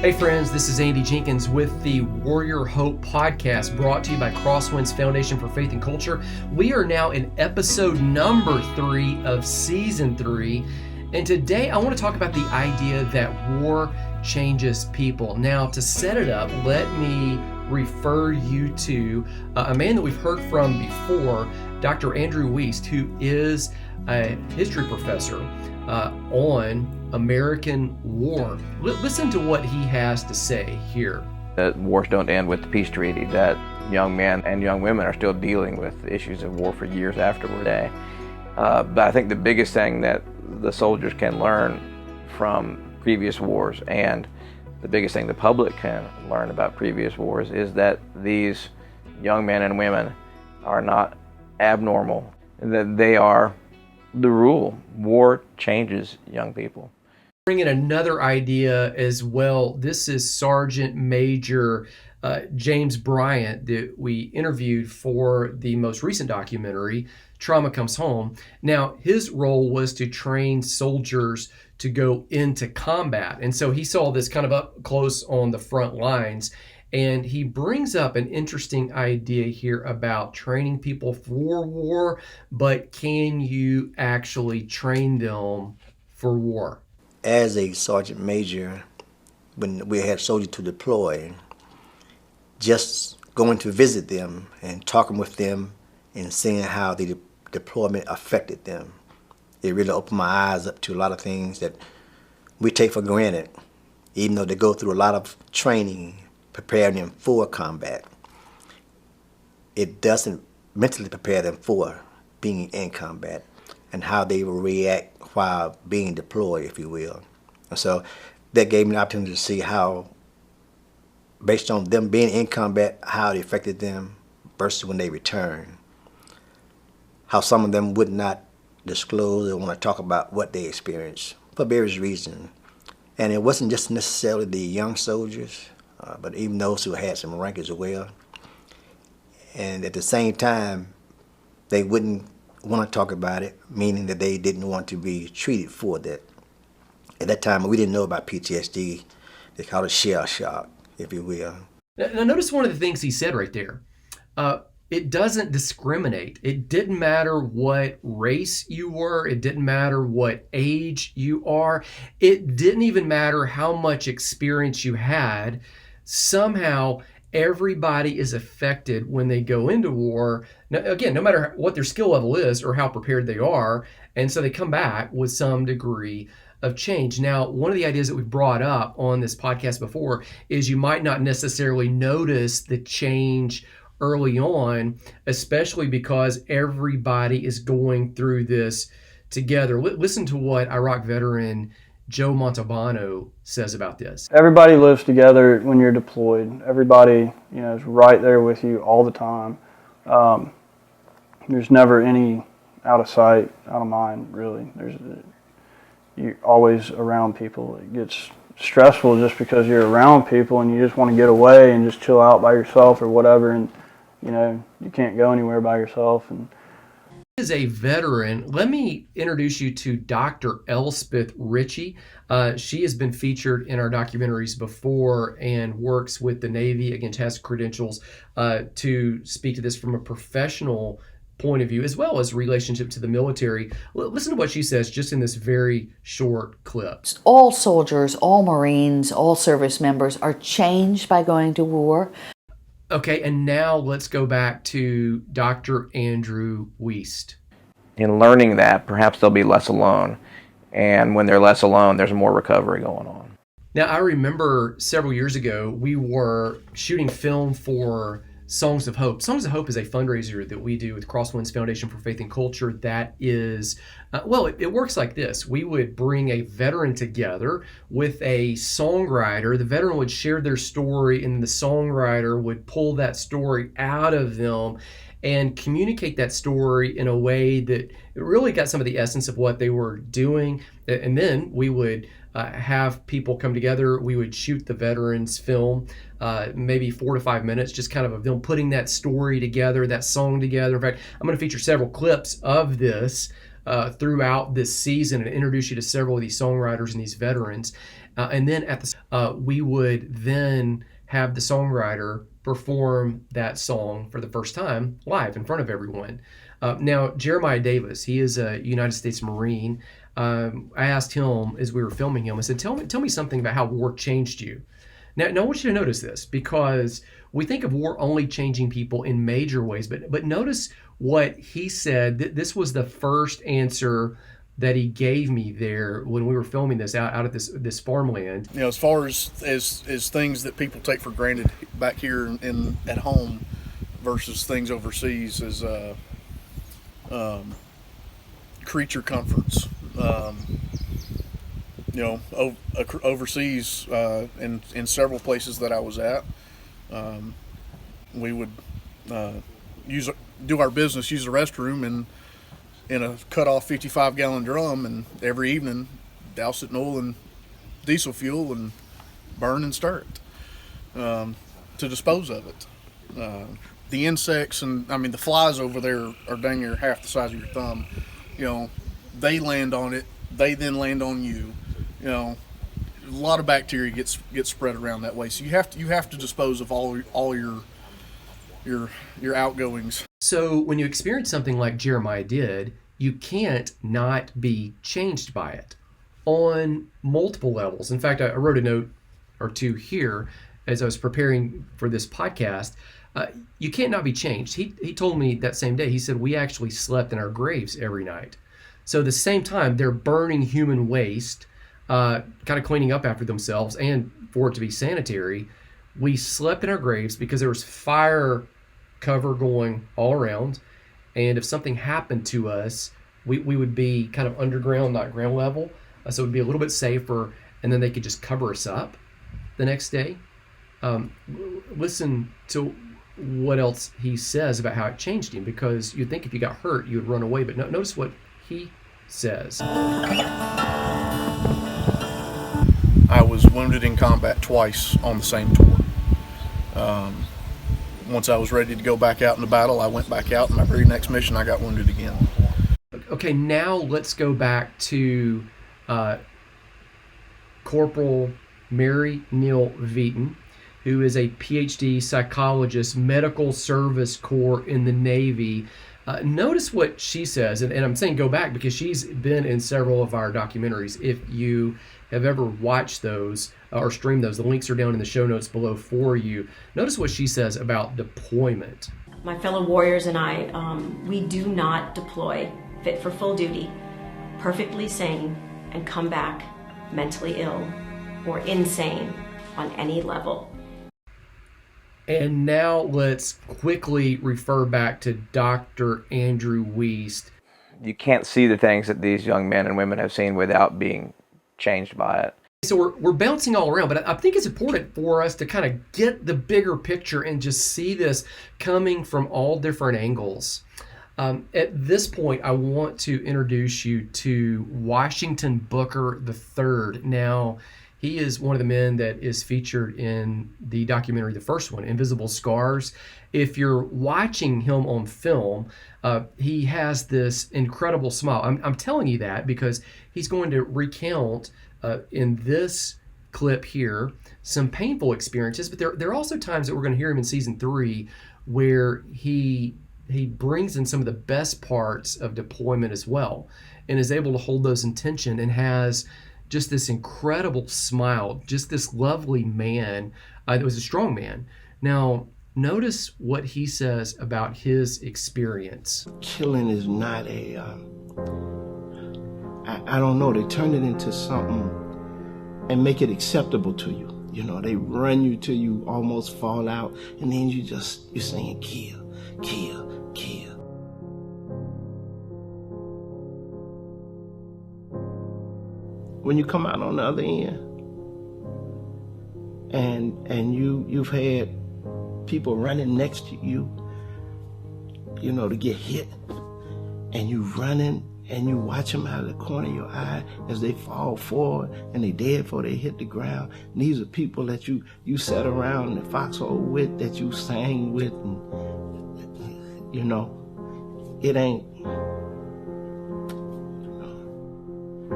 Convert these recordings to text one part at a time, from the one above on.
Hey friends, this is Andy Jenkins with the Warrior Hope podcast brought to you by Crosswinds Foundation for Faith and Culture. We are now in episode number 3 of season 3. And today I want to talk about the idea that war changes people. Now, to set it up, let me refer you to a man that we've heard from before, Dr. Andrew Wiest, who is a history professor on American war. Listen to what he has to say here. That wars don't end with the peace treaty, that young men and young women are still dealing with issues of war for years afterward. But I think the biggest thing that the soldiers can learn from previous wars, and the biggest thing the public can learn about previous wars, is that these young men and women are not abnormal, and that they are the rule. War changes young people. Bring in another idea as well. This is Sergeant Major James Bryant that we interviewed for the most recent documentary, Trauma Comes Home. Now, his role was to train soldiers to go into combat. And so he saw this kind of up close on the front lines. And he brings up an interesting idea here about training people for war, but can you actually train them for war? As a sergeant major, when we had soldiers to deploy, just going to visit them and talking with them and seeing how the deployment affected them, it really opened my eyes up to a lot of things that we take for granted, even though they go through a lot of training, preparing them for combat. It doesn't mentally prepare them for being in combat and how they will react while being deployed, if you will. And so that gave me an opportunity to see how, based on them being in combat, how it affected them versus when they return. How some of them would not disclose or want to talk about what they experienced for various reasons. And it wasn't just necessarily the young soldiers, but even those who had some rank as well. And at the same time, they wouldn't want to talk about it, meaning that they didn't want to be treated for that. At that time, we didn't know about PTSD. They called it shell shock, if you will. Now, notice one of the things he said right there. It doesn't discriminate. It didn't matter what race you were. It didn't matter what age you are. It didn't even matter how much experience you had. Somehow, everybody is affected when they go into war. Now, again, no matter what their skill level is or how prepared they are. And so they come back with some degree of change. Now, one of the ideas that we've brought up on this podcast before is you might not necessarily notice the change early on, especially because everybody is going through this together. Listen to what Iraq veteran Joe Montalbano says about this. Everybody lives together when you're deployed. Everybody, is right there with you all the time. There's never any out of sight, out of mind, really. You're always around people. It gets stressful just because you're around people and you just want to get away and just chill out by yourself or whatever, and you can't go anywhere by yourself. And as a veteran, let me introduce you to Dr. Elspeth Ritchie. She has been featured in our documentaries before and works with the Navy, again, has credentials to speak to this from a professional point of view, as well as relationship to the military. Listen to what she says just in this very short clip. All soldiers, all Marines, all service members are changed by going to war. Okay, and now let's go back to Dr. Andrew Wiest. In learning that, perhaps they'll be less alone. And when they're less alone, there's more recovery going on. Now, I remember several years ago, we were shooting film for Songs of Hope. Songs of Hope is a fundraiser that we do with Crosswinds Foundation for Faith and Culture that is, it works like this. We would bring a veteran together with a songwriter. The veteran would share their story, and the songwriter would pull that story out of them and communicate that story in a way that it really got some of the essence of what they were doing. And then we would have people come together. We would shoot the veterans' film, maybe 4 to 5 minutes, just kind of them putting that story together, that song together. In fact, I'm going to feature several clips of this throughout this season and introduce you to several of these songwriters and these veterans. And then at the we would then have the songwriter perform that song for the first time live in front of everyone. Now, Jeremiah Davis, he is a United States Marine. I asked him as we were filming him, I said, tell me something about how war changed you. Now, I want you to notice this, because we think of war only changing people in major ways, but notice what he said. This was the first answer that he gave me there when we were filming this out at this farmland. As far as things that people take for granted back here at home versus things overseas, is creature comforts. Overseas, in several places that I was at, we would do our business, use the restroom in a cut-off 55-gallon drum, and every evening douse it in oil and diesel fuel and burn and stir it to dispose of it. The insects the flies over there are dang near half the size of your thumb. They land on it. They then land on you. A lot of bacteria gets spread around that way. So you have to dispose of all your outgoings. So when you experience something like Jeremiah did, you can't not be changed by it on multiple levels. In fact, I wrote a note or two here as I was preparing for this podcast. You can't not be changed. He told me that same day, he said, we actually slept in our graves every night. So at the same time, they're burning human waste, kind of cleaning up after themselves, and for it to be sanitary, we slept in our graves because there was fire cover going all around. And if something happened to us, we would be kind of underground, not ground level. So it would be a little bit safer, and then they could just cover us up the next day. Listen to what else he says about how it changed him, because you'd think if you got hurt, you would run away. But notice what he says. I was wounded in combat twice on the same tour. Once I was ready to go back out into battle, I went back out, and my very next mission I got wounded again. Okay, now let's go back to Corporal Mary Neal Veaton, who is a PhD psychologist, Medical Service Corps in the Navy. Notice what she says, and I'm saying go back because she's been in several of our documentaries. If you have ever watched those or streamed those, the links are down in the show notes below for you. Notice what she says about deployment. My fellow warriors and I, we do not deploy fit for full duty, perfectly sane, and come back mentally ill or insane on any level. And now let's quickly refer back to Dr. Andrew Wiest. You can't see the things that these young men and women have seen without being changed by it. So we're bouncing all around, but I think it's important for us to kind of get the bigger picture and just see this coming from all different angles. At this point, I want to introduce you to Washington Booker III. Now, he is one of the men that is featured in the documentary, the first one, Invisible Scars. If you're watching him on film, he has this incredible smile. I'm telling you that because he's going to recount in this clip here some painful experiences, but there are also times that we're going to hear him in season 3 where he brings in some of the best parts of deployment as well, and is able to hold those in tension, and has just this incredible smile, just this lovely man that was a strong man. Now, notice what he says about his experience. Killing is not a, I don't know, they turn it into something and make it acceptable to you. You know, they run you till you almost fall out, and then you're saying kill, kill, kill. When you come out on the other end, and you've had people running next to you, you know, to get hit, and you running and you watch them out of the corner of your eye as they fall forward and they dead before they hit the ground. And these are people that you sat around in the foxhole with, that you sang with, and you know, it ain't.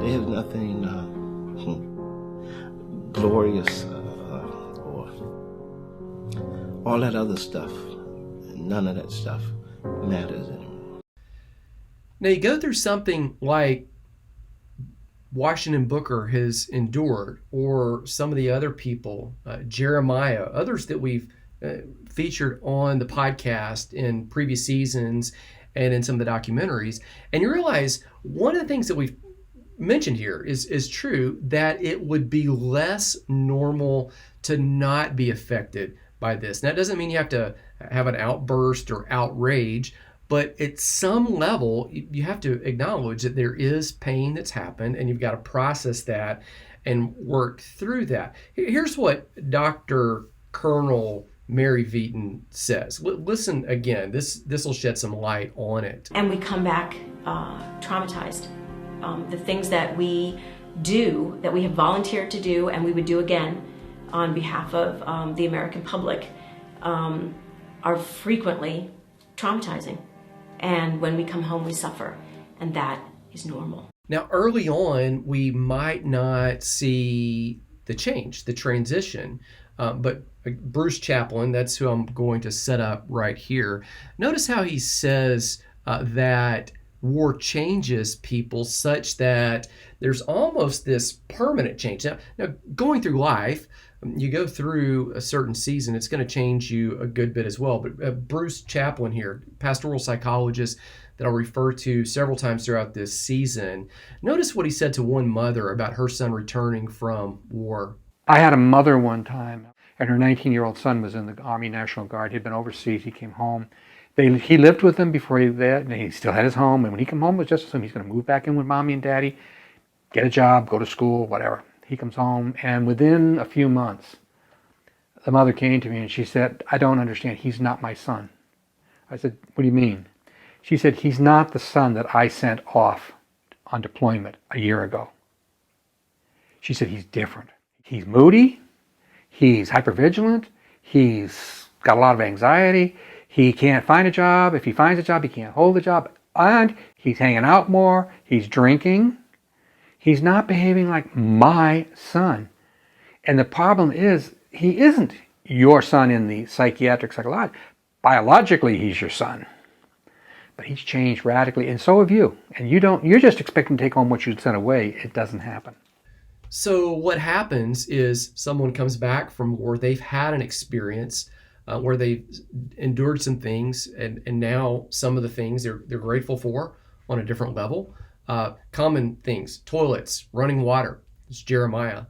There's nothing glorious or all that other stuff. None of that stuff matters anymore. Now you go through something like Washington Booker has endured, or some of the other people, Jeremiah, others that we've featured on the podcast in previous seasons and in some of the documentaries, and you realize one of the things that we've mentioned here is true, that it would be less normal to not be affected by this. Now, that doesn't mean you have to have an outburst or outrage, but at some level, you have to acknowledge that there is pain that's happened, and you've got to process that and work through that. Here's what Dr. Colonel Mary Veaton says. Listen again. This will shed some light on it. And we come back traumatized. The things that we do, that we have volunteered to do, and we would do again on behalf of the American public, are frequently traumatizing. And when we come home, we suffer, and that is normal. Now, early on, we might not see the change, the transition, but Bruce Chaplin, that's who I'm going to set up right here. Notice how he says that war changes people such that there's almost this permanent change. Now going through life, you go through a certain season, it's going to change you a good bit as well. But Bruce Chaplin here, pastoral psychologist that I'll refer to several times throughout this season, notice what he said to one mother about her son returning from war. I had a mother one time, and her 19-year-old son was in the Army National Guard. He'd been overseas. He came home. He lived with them before and he still had his home. And when he came home, it was just assumed he's going to move back in with mommy and daddy, get a job, go to school, whatever. He comes home, and within a few months, the mother came to me and she said, "I don't understand. He's not my son." I said, "What do you mean?" She said, "He's not the son that I sent off on deployment a year ago." She said, "He's different. He's moody. He's hypervigilant. He's got a lot of anxiety. He can't find a job. If he finds a job, he can't hold the job. And he's hanging out more. He's drinking. He's not behaving like my son." And the problem is, he isn't your son in the psychological. Biologically, he's your son. But he's changed radically, and so have you. And you're just expecting to take home what you sent away. It doesn't happen. So what happens is someone comes back from war, they've had an experience where they've endured some things, and now some of the things they're grateful for on a different level. Common things, toilets, running water. It's Jeremiah.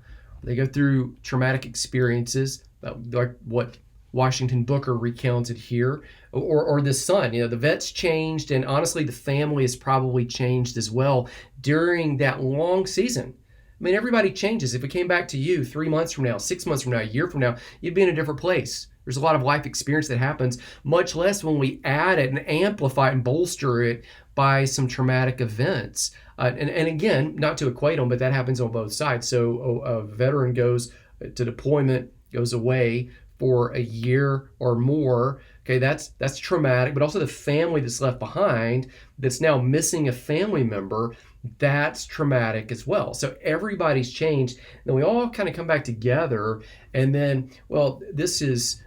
They go through traumatic experiences, like what Washington Booker recounted here, or the son. The vet's changed, and honestly, the family has probably changed as well during that long season. I mean, everybody changes. If it came back to you 3 months from now, 6 months from now, a year from now, you'd be in a different place. There's a lot of life experience that happens, much less when we add it and amplify it and bolster it by some traumatic events. And again, not to equate them, but that happens on both sides. So a veteran goes to deployment, goes away for a year or more. Okay, that's traumatic, but also the family that's left behind that's now missing a family member, that's traumatic as well. So everybody's changed. Then we all kind of come back together, and then, well, this is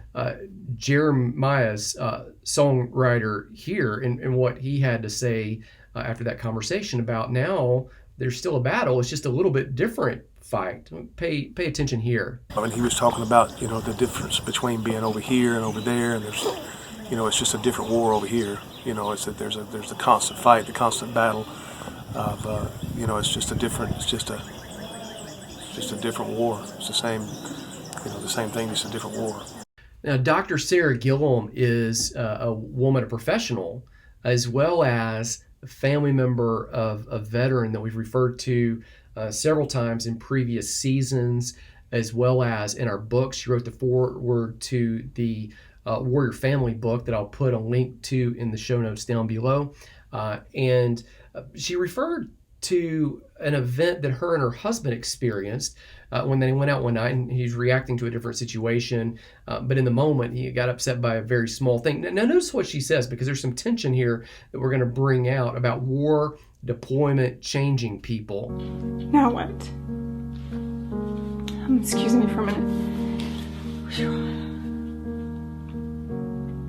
Jeremiah's songwriter here, and what he had to say after that conversation about now there's still a battle. It's just a little bit different fight. Pay attention here. I mean, he was talking about, the difference between being over here and over there, and there's, it's just a different war over here. It's that there's a constant fight, the constant battle of, it's just a different war. It's the same, the same thing, just a different war. Now, Dr. Sarah Gillum is a woman, a professional, as well as a family member of a veteran that we've referred to several times in previous seasons, as well as in our book. She wrote the foreword to the Warrior Family book that I'll put a link to in the show notes down below. And she referred to an event that her and her husband experienced when they went out one night, and he's reacting to a different situation. But in the moment, he got upset by a very small thing. Now, notice what she says, because there's some tension here that we're going to bring out about war, deployment, changing people. Now what? Excuse me for a minute.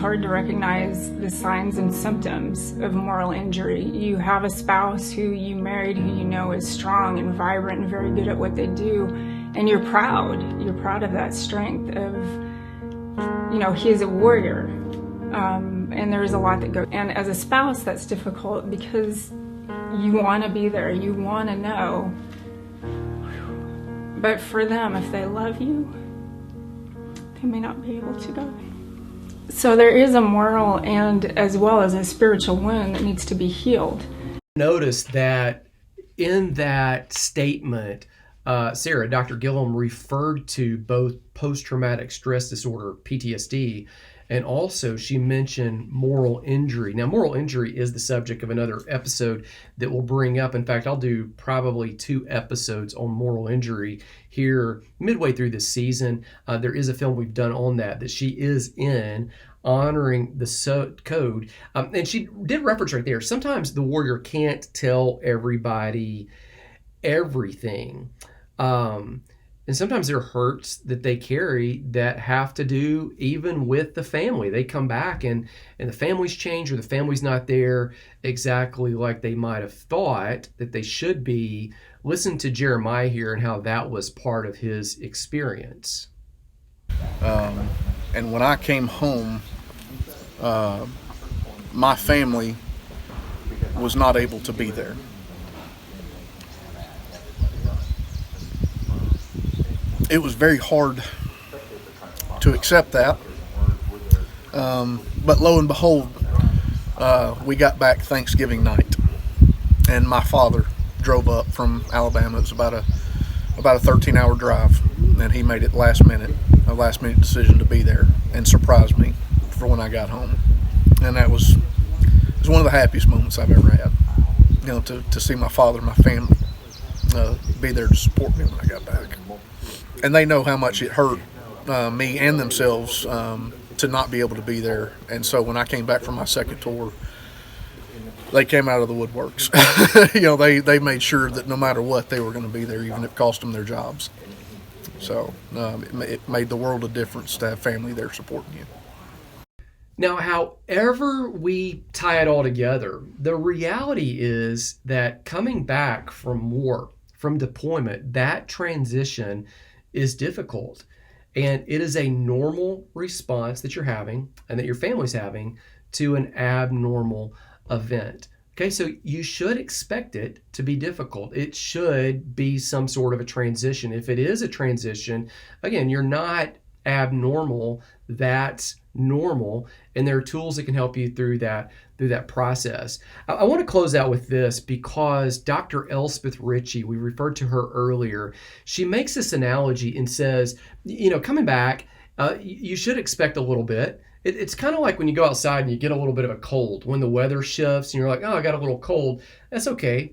Hard to recognize the signs and symptoms of moral injury. You have a spouse who you married who you know is strong and vibrant and very good at what they do, and you're proud. You're proud of that strength of, he is a warrior. And there's a lot that goes. And as a spouse, that's difficult because you want to be there. You want to know. But for them, if they love you, they may not be able to go. So there is a moral and as well as a spiritual wound that needs to be healed. Notice that in that statement, Sarah, Dr. Gillum referred to both post-traumatic stress disorder, PTSD, and also she mentioned moral injury. Now, moral injury is the subject of another episode that we'll bring up. In fact, I'll do probably 2 episodes on moral injury here midway through this season. There is a film we've done on that she is in, honoring the code. And she did reference right there, sometimes the warrior can't tell everybody everything. And sometimes there are hurts that they carry that have to do even with the family. They come back and the family's changed, or the family's not there exactly like they might have thought that they should be. Listen to Jeremiah here and how that was part of his experience. And when I came home, my family was not able to be there. It was very hard to accept that, but lo and behold, we got back Thanksgiving night, and my father drove up from Alabama. It was about a 13-hour drive, and he made it last minute decision to be there and surprised me for when I got home, and it was one of the happiest moments I've ever had. To see my father and my family be there to support me when I got back. And they know how much it hurt me and themselves to not be able to be there. And so when I came back from my second tour, they came out of the woodworks. They made sure that no matter what, they were going to be there, even if it cost them their jobs. So it made the world of difference to have family there supporting you. Now, however we tie it all together, the reality is that coming back from war, from deployment, that transition is difficult. And it is a normal response that you're having and that your family's having to an abnormal event. Okay, so you should expect it to be difficult. It should be some sort of a transition. If it is a transition, again, you're not abnormal, that's normal, and there are tools that can help you through that process. I want to close out with this because Dr. Elspeth Ritchie, we referred to her earlier, she makes this analogy and says, coming back, you should expect a little bit. It's kind of like when you go outside and you get a little bit of a cold. When the weather shifts and you're like, oh, I got a little cold, that's okay.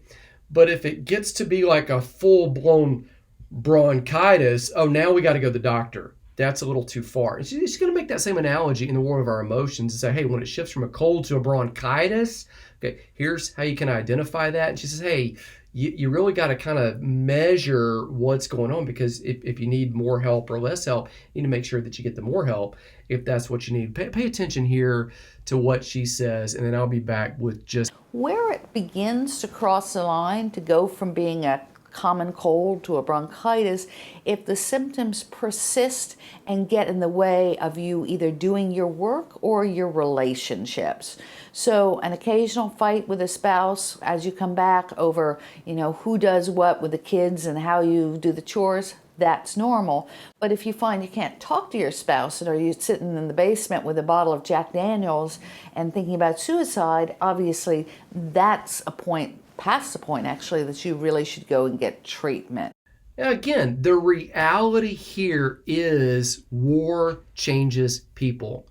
But if it gets to be like a full-blown bronchitis, oh, now we got to go to the doctor. That's a little too far. And she's going to make that same analogy in the world of our emotions and say, hey, when it shifts from a cold to a bronchitis, okay, here's how you can identify that. And she says, hey, you really got to kind of measure what's going on, because if you need more help or less help, you need to make sure that you get the more help if that's what you need. Pay attention here to what she says, and then I'll be back with just where it begins to cross the line to go from being a common cold to a bronchitis, if the symptoms persist and get in the way of you either doing your work or your relationships. So an occasional fight with a spouse as you come back over, who does what with the kids and how you do the chores, that's normal. But if you find you can't talk to your spouse, and are you sitting in the basement with a bottle of Jack Daniels and thinking about suicide, obviously that's a point, past the point actually, that you really should go and get treatment. Again, the reality here is war changes people.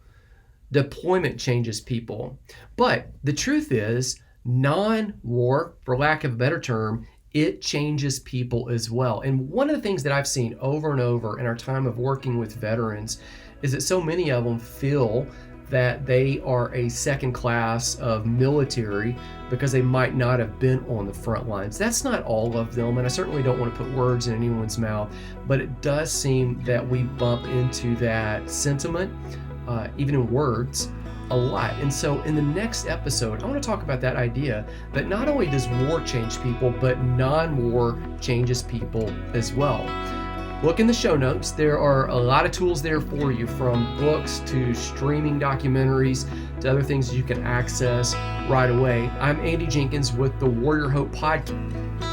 Deployment changes people. But the truth is, non-war, for lack of a better term, it changes people as well. And one of the things that I've seen over and over in our time of working with veterans is that so many of them feel that they are a second class of military because they might not have been on the front lines. That's not all of them, and I certainly don't want to put words in anyone's mouth, but it does seem that we bump into that sentiment, even in words, a lot. And so in the next episode, I want to talk about that idea that not only does war change people, but non-war changes people as well. Look in the show notes. There are a lot of tools there for you, from books to streaming documentaries to other things you can access right away. I'm Andy Jenkins with the Warrior Hope Podcast.